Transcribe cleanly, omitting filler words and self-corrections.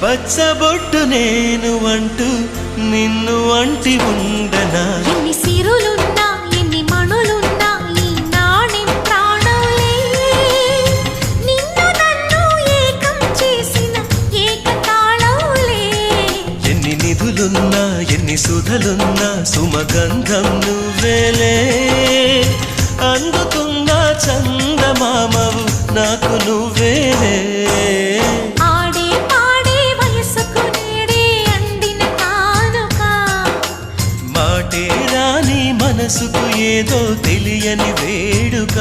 పచ్చబొట్టు నేను అంటూ నిన్ను అంటి ఉండనా ఎన్ని సిరులున్నా ఎన్ని మణులున్నా ఈ నాణెం ప్రాణంలే నిన్ను నన్ను ఏకం చేసిన ఏకతాళంలే ఎన్ని నిధులున్నా ఎన్ని సుధలున్నా సుమగంధం నువ్వేలే అందుతున్న చందమామవు నాకు నువ్వేలే ఆడే పాడే వయసుకు నేడే అందిన కానుక మాటే రాని మనసుకు ఏదో తెలియని వేడుక